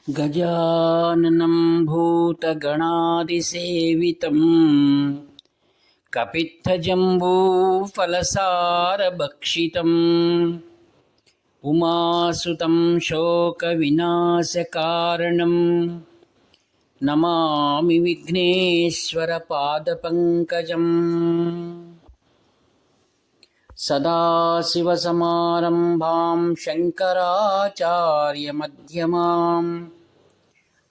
गजाननं भूतगणादिसेवितं कपित्थजम्बूफलसारभक्षितम् उमासुतं शोकविनाशकारणं नमामि विघ्नेश्वरपादपङ्कजम्। सदाशिवसमारम्भां शङ्कराचार्यमध्यमाम्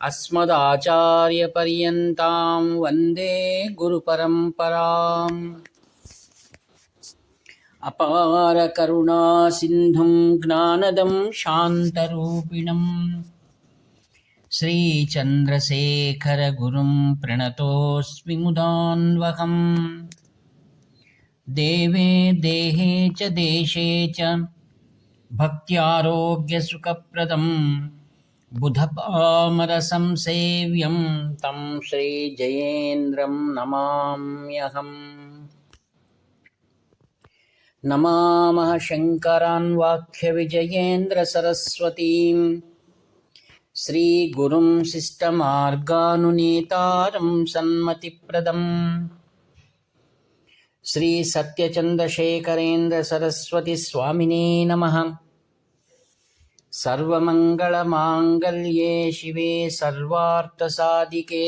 अस्मदाचार्यपर्यन्तां वन्दे गुरुपरम्पराम्। अपारकरुणासिन्धुं ज्ञानदं शान्तरूपिणं श्रीचन्द्रशेखरगुरुं प्रणतोऽस्मि मुदान्वहम्। देवे देहे च देशे च भक्त्यारोग्यसुखप्रदं बुधपामरसंसेव्यं तं श्रीजयेन्द्रं नमाम्यहम्। नमामः शङ्करान् वाक्यविजयेन्द्रसरस्वतीं श्रीगुरुं शिष्टमार्गानुनेतारं सन्मतिप्रदम् श्रीसत्यचन्द्रशेखरेन्द्रसरस्वतीस्वामिने नमः। सर्वमङ्गलमाङ्गल्ये शिवे सर्वार्थसाधिके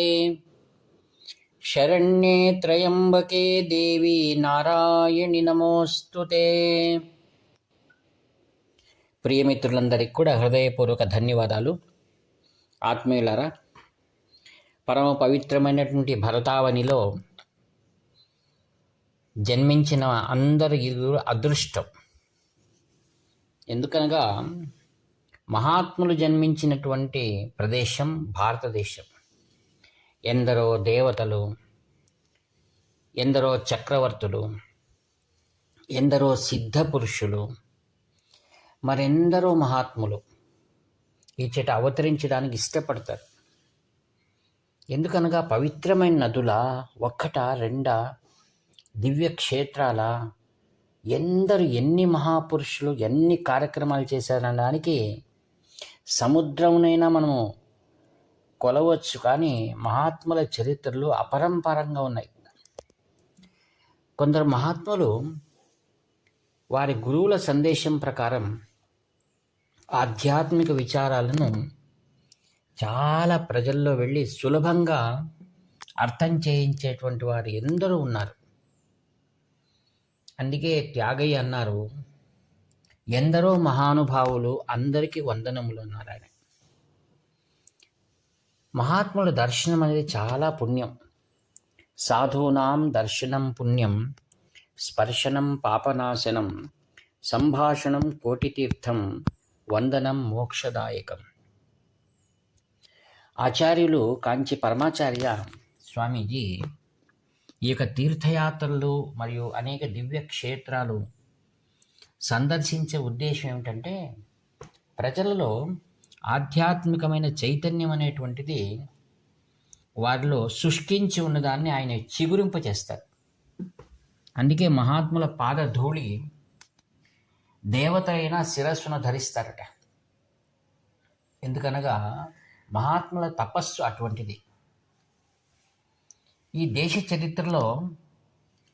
शरण्ये त्र्यम्बके देवी నారాయణి నమోస్తుతే। ప్రియమిత్రులందరికీ కూడా హృదయపూర్వక ధన్యవాదాలు. ఆత్మీయులారా, పరమ పవిత్రమైనటువంటి భరతావనిలో జన్మించిన అందరి అదృష్టం. ఎందుకనగా మహాత్ములు జన్మించినటువంటి ప్రదేశం భారతదేశం. ఎందరో దేవతలు, ఎందరో చక్రవర్తులు, ఎందరో సిద్ధ పురుషులు, మరెందరో మహాత్ములు ఈ చెట అవతరించడానికి ఇష్టపడతారు. ఎందుకనగా పవిత్రమైన నదుల ఒక్కట రెండా దివ్య క్షేత్రాల ఎందరు ఎన్ని మహాపురుషులు ఎన్ని కార్యక్రమాలు చేశారనడానికి సముద్రంనైనా మనము కొలవచ్చు, కానీ మహాత్ముల చరిత్రలు అపరంపారంగా ఉన్నాయి. కొందరు మహాత్ములు వారి గురువుల సందేశం ప్రకారం ఆధ్యాత్మిక విచారాలను చాలా ప్రజల్లో వెళ్ళి సులభంగా అర్థం చేయించేటువంటి వారు ఎందరో ఉన్నారు. అందుకే త్యాగయ్య అన్నారు, ఎందరో మహానుభావులు అందరికీ వందనములు అన్నారు ఆయన. మహాత్ముల దర్శనం అనేది చాలా పుణ్యం. సాధూనాం దర్శనం పుణ్యం, స్పర్శనం పాపనాశనం, సంభాషణం కోటితీర్థం, వందనం మోక్షదాయకం. ఆచార్యులు కాంచి పరమాచార్య స్వామీజీ ఈ యొక్క తీర్థయాత్రలు మరియు అనేక దివ్య క్షేత్రాలు సందర్శించే ఉద్దేశం ఏమిటంటే ప్రజలలో ఆధ్యాత్మికమైన చైతన్యం అనేటువంటిది వారిలో శుష్కించి ఉన్నదాన్ని ఆయన చిగురింపచేస్తారు. అందుకే మహాత్ముల పాదధూళి దేవత అయినా శిరస్సును ధరిస్తారట. ఎందుకనగా మహాత్ముల తపస్సు అటువంటిది. ఈ దేశ చరిత్రలో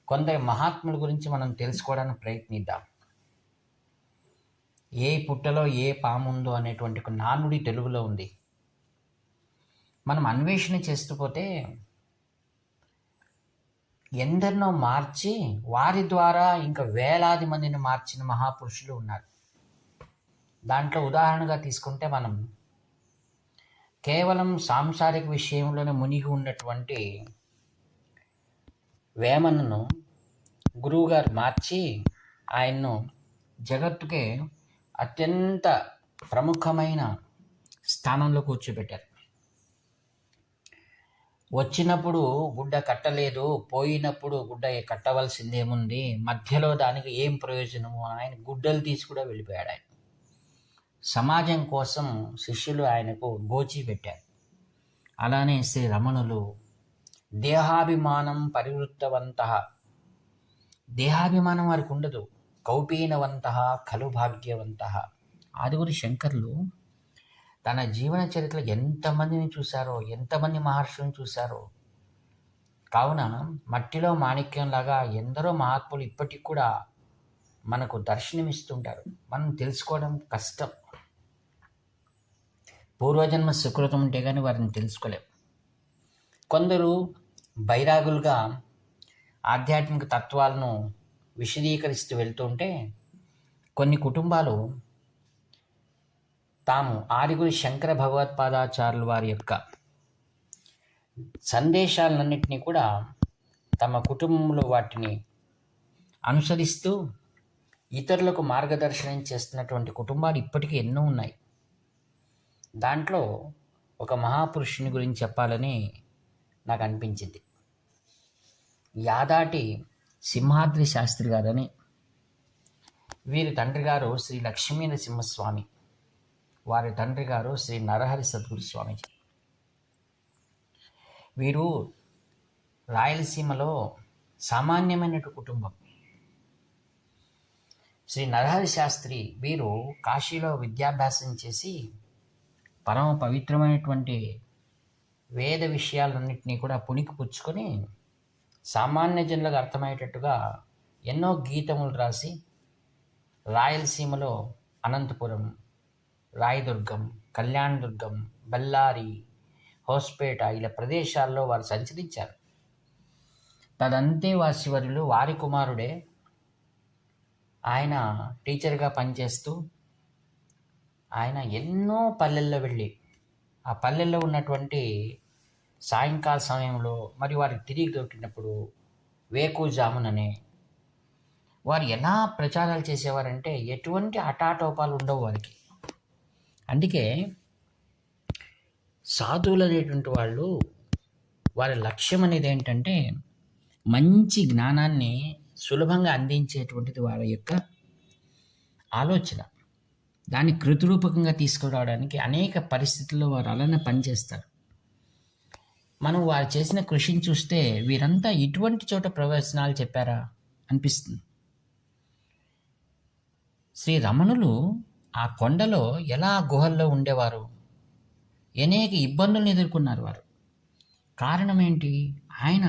కొందరి మహాత్ముల గురించి మనం తెలుసుకోవడానికి ప్రయత్నిద్దాం. ఏ పుట్టలో ఏ పాముందో అనేటువంటి ఒక నానుడి తెలుగులో ఉంది. మనం అన్వేషణ చేస్తూ పోతే ఎందరినో మార్చి వారి ద్వారా ఇంకా వేలాది మందిని మార్చిన మహాపురుషులు ఉన్నారు. దాంట్లో ఉదాహరణగా తీసుకుంటే మనం కేవలం సాంసారిక విషయంలోనే మునిగి ఉన్నటువంటి వేమనను గురువుగారు మార్చి ఆయన్ను జగత్తుకే అత్యంత ప్రముఖమైన స్థానంలో కూర్చోబెట్టారు. వచ్చినప్పుడు గుడ్డ కట్టలేదు, పోయినప్పుడు గుడ్డ కట్టవలసిందేముంది, మధ్యలో దానికి ఏం ప్రయోజనము, ఆయన గుడ్డలు తీసి కూడా వెళ్ళిపోయాడు. ఆయన సమాజం కోసం శిష్యులు ఆయనకు గోచి పెట్టారు. అలానే శ్రీ రమణులు దేహాభిమానం పరివృత్తవంత, దేహాభిమానం వారికి ఉండదు. కౌపీనవంత ఖలు భాగ్యవంత. ఆదిగురు శంకర్లు తన జీవన చరిత్రలో ఎంతమందిని చూశారో, ఎంతమంది మహర్షులను చూశారో. కావున మట్టిలో మాణిక్యంలాగా ఎందరో మహాత్ములు ఇప్పటికి కూడా మనకు దర్శనమిస్తుంటారు. మనం తెలుసుకోవడం కష్టం. పూర్వజన్మ సుకృతం ఉంటే కానీ వారిని తెలుసుకోలేం. కొందరు బైరాగులుగా ఆధ్యాత్మిక తత్వాలను విశదీకరిస్తూ వెళ్తుంటే, కొన్ని కుటుంబాలు తాము ఆదిగురు శంకర భగవత్పాదాచార్యుల వారి యొక్క సందేశాలన్నింటినీ కూడా తమ కుటుంబంలో వాటిని అనుసరిస్తూ ఇతరులకు మార్గదర్శనం చేస్తున్నటువంటి కుటుంబాలు ఇప్పటికీ ఎన్నో ఉన్నాయి. దాంట్లో ఒక మహాపురుషుని గురించి చెప్పాలని నాకు అనిపించింది. యాదాటి సింహాద్రి శాస్త్రి గారని. వీరి తండ్రి గారు శ్రీ లక్ష్మీ నరసింహస్వామి, వారి తండ్రి గారు శ్రీ నరహరి సద్గురు స్వామీజీ. వీరు రాయలసీమలో సామాన్యమైన కుటుంబం. శ్రీ నరహరి శాస్త్రి వీరు కాశీలో విద్యాభ్యాసం చేసి పరమ పవిత్రమైనటువంటి వేద విషయాలన్నింటినీ కూడా పుణికి పుచ్చుకొని సామాన్య జనులకు అర్థమయ్యేటట్టుగా ఎన్నో గీతములు రాసి రాయలసీమలో అనంతపురం, రాయదుర్గం, కళ్యాణదుర్గం, బళ్ళారి, హోస్పేట ఇలా ప్రదేశాల్లో వారు సంచరించారు. తదంతే వాసివరులు వారి కుమారుడే. ఆయన టీచర్గా పనిచేస్తూ ఆయన ఎన్నో పల్లెల్లో వెళ్ళి ఆ పల్లెల్లో ఉన్నటువంటి సాయంకాల సమయంలో మరి వారికి తిరిగి దొరికినప్పుడు వేకుజాముననే వారు ఎలా ప్రచారాలు చేసేవారంటే ఎటువంటి హఠాటోపాలు ఉండవు వారికి. అందుకే సాధువులు అనేటువంటి వాళ్ళు వారి లక్ష్యం అనేది ఏంటంటే మంచి జ్ఞానాన్ని సులభంగా అందించేటువంటిది వారి యొక్క ఆలోచన. దాన్ని కృతిరూపకంగా తీసుకురావడానికి అనేక పరిస్థితుల్లో వారు అలానే పనిచేస్తారు. మనం వారు చేసిన కృషిని చూస్తే వీరంతా ఇటువంటి చోట ప్రవచనాలు చెప్పారా అనిపిస్తుంది. శ్రీ రమణులు ఆ కొండలో ఎలా గుహల్లో ఉండేవారు, అనేక ఇబ్బందులను ఎదుర్కొన్నారు వారు. కారణం ఏంటి? ఆయన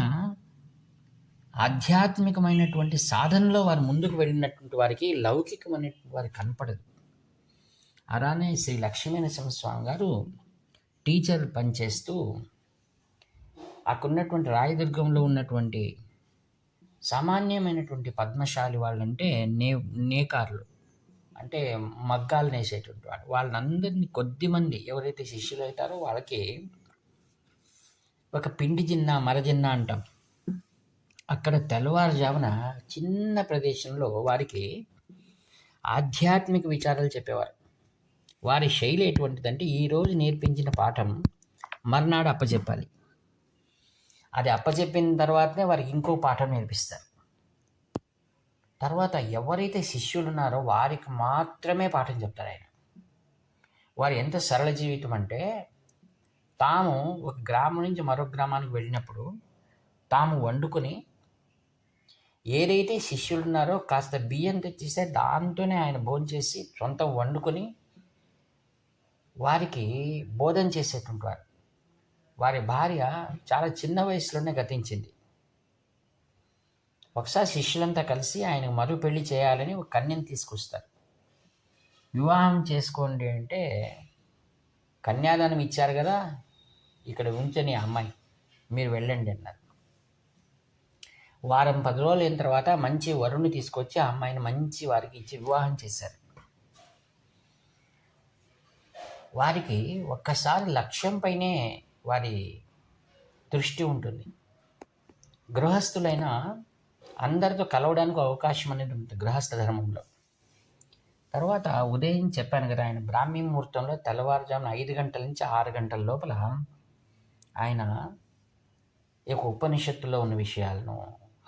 ఆధ్యాత్మికమైనటువంటి సాధనలో వారు ముందుకు వెళ్ళినటువంటి వారికి లౌకికమైనటువంటి వారికి కనపడదు. అలానే శ్రీ లక్ష్మీ నరసింహస్వామి గారు టీచర్ పనిచేస్తూ అక్కడున్నటువంటి రాయదుర్గంలో ఉన్నటువంటి సామాన్యమైనటువంటి పద్మశాలి వాళ్ళంటే నేకారులు, అంటే మగ్గాలు నేసేటువంటి వాళ్ళు, వాళ్ళందరినీ కొద్దిమంది ఎవరైతే శిష్యులు అవుతారో వాళ్ళకి ఒక పిండి జిన్న మరజిన్న అంటాం. అక్కడ తెల్లవారుజామున చిన్న ప్రదేశంలో వారికి ఆధ్యాత్మిక విచారాలు చెప్పేవారు. వారి శైలి ఎటువంటిదంటే ఈరోజు నేర్పించిన పాఠం మర్నాడు అప్పచెప్పాలి. అది అప్పచెప్పిన తర్వాతనే వారికి ఇంకో పాఠం నేర్పిస్తారు. తర్వాత ఎవరైతే శిష్యులు ఉన్నారో వారికి మాత్రమే పాఠం చెప్తారు ఆయన. వారు ఎంత సరళ జీవితం అంటే తాము ఒక గ్రామం నుంచి మరొక గ్రామానికి వెళ్ళినప్పుడు తాము వండుకొని ఏదైతే శిష్యులు ఉన్నారో కాస్త బియ్యం తెచ్చిస్తే దాంతోనే ఆయన భోంచేసి సొంతం వండుకొని వారికి బోధన చేసేటువంటి వారు. వారి భార్య చాలా చిన్న వయసులోనే గతించింది. ఒకసారి శిష్యులంతా కలిసి ఆయనకు మరో పెళ్లి చేయాలని ఒక కన్యను తీసుకొస్తారు. వివాహం చేసుకోండి అంటే కన్యాదానం ఇచ్చారు కదా, ఇక్కడ ఉంచని అమ్మాయి, మీరు వెళ్ళండి అన్నారు. వారం 10 రోజులు అయిన తర్వాత మంచి వరుణ్ణి తీసుకొచ్చి ఆ అమ్మాయిని మంచి వారికి ఇచ్చి వివాహం చేశారు. వారికి ఒక్కసారి లక్ష్యం పైనే వారి దృష్టి ఉంటుంది. గృహస్థులైన అందరితో కలవడానికి అవకాశం అనేది ఉంటుంది గృహస్థ ధర్మంలో. తర్వాత ఉదయం చెప్పాను కదా, ఆయన బ్రాహ్మీ ముహూర్తంలో తెల్లవారుజామున 5 గంటల నుంచి 6 గంటల లోపల ఆయన ఈ యొక్క ఉపనిషత్తులో ఉన్న విషయాలను,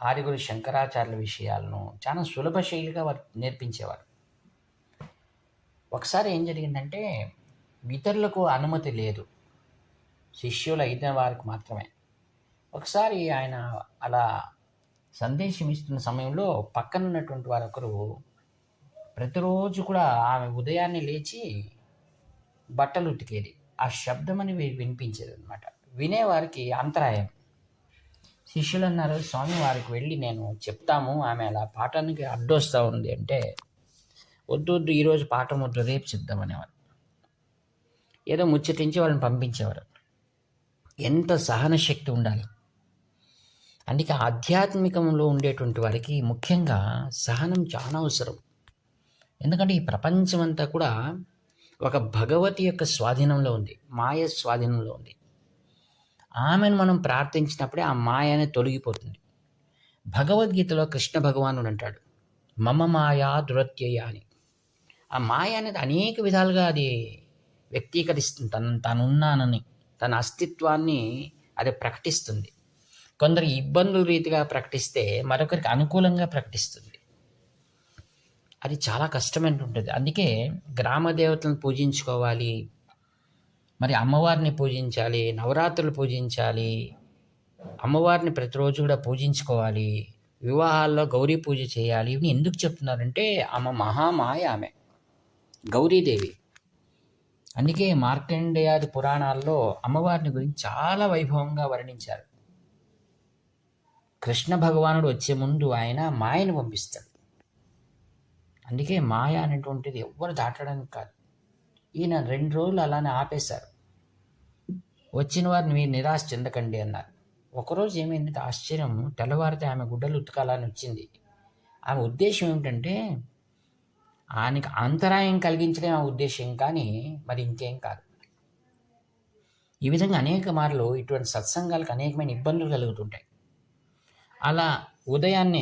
ఆదిగురు శంకరాచార్యుల విషయాలను చాలా సులభ శైలిగా వారు నేర్పించేవారు. ఒకసారి ఏం జరిగిందంటే ఇతరులకు అనుమతి లేదు, శిష్యులు అయిన వారికి మాత్రమే. ఒకసారి ఆయన అలా సందేశం ఇస్తున్న సమయంలో పక్కన ఉన్నటువంటి వారు ఒకరు ప్రతిరోజు కూడా ఆమె ఉదయాన్నే లేచి బట్టలు ఉతికేది. ఆ శబ్దం అని వినిపించేది అనమాట. వినేవారికి అంతరాయం. శిష్యులు అన్నారు, స్వామి వారికి వెళ్ళి నేను చెప్తాము, ఆమె అలా పాఠానికి అడ్డొస్తూ ఉంది అంటే, వద్దు వద్దు ఈరోజు పాఠం వద్దు, రేపు చెప్దామనేవారు. ఏదో ముచ్చటించి వాళ్ళని పంపించేవారు. ఎంత సహన శక్తి ఉండాలి. అందుకే ఆధ్యాత్మికంలో ఉండేటువంటి వారికి ముఖ్యంగా సహనం చాలా అవసరం. ఎందుకంటే ఈ ప్రపంచం అంతా కూడా ఒక భగవతి యొక్క స్వాధీనంలో ఉంది, మాయ స్వాధీనంలో ఉంది. ఆమెను మనం ప్రార్థించినప్పుడే ఆ మాయ అనేది తొలగిపోతుంది. భగవద్గీతలో కృష్ణ భగవానుడు అంటాడు, మమ మాయా దురత్యయ అని. ఆ మాయ అనేది అనేక విధాలుగా అది వ్యక్తీకరిస్తుంది. తనున్నానని, తన అస్తిత్వాన్ని అది ప్రకటిస్తుంది. కొందరు ఇబ్బందుల రీతిగా ప్రకటిస్తే మరొకరికి అనుకూలంగా ప్రకటిస్తుంది. అది చాలా కష్టమైన ఉంటుంది. అందుకే గ్రామ దేవతలను పూజించుకోవాలి, మరి అమ్మవారిని పూజించాలి, నవరాత్రులు పూజించాలి, అమ్మవారిని ప్రతిరోజు కూడా పూజించుకోవాలి, వివాహాల్లో గౌరీ పూజ చేయాలి. ఇవన్నీ ఎందుకు చెప్తున్నారంటే ఆమె మహామాయ, ఆమె గౌరీదేవి. అందుకే మార్కండేయాది పురాణాల్లో అమ్మవారిని గురించి చాలా వైభవంగా వర్ణించారు. కృష్ణ భగవానుడు వచ్చే ముందు ఆయన మాయను పంపిస్తాడు. అందుకే మాయ అనేటువంటిది ఎవ్వరు దాటడానికి కాదు. ఈయన 2 రోజులు అలానే ఆపేశారు. వచ్చిన వారిని మీరు నిరాశ చెందకండి అన్నారు. ఒకరోజు ఏమైందంటే ఆశ్చర్యం, తెల్లవారితే ఆమె గుడ్డలు ఉతకాలని వచ్చింది. ఆమె ఉద్దేశం ఏమిటంటే ఆయనకి అంతరాయం కలిగించడం ఆ ఉద్దేశం, కానీ మరి ఇంకేం కాదు. ఈ విధంగా అనేక మార్లు ఇటువంటి సత్సంగాలకు అనేకమైన ఇబ్బందులు కలుగుతుంటాయి. అలా ఉదయాన్నే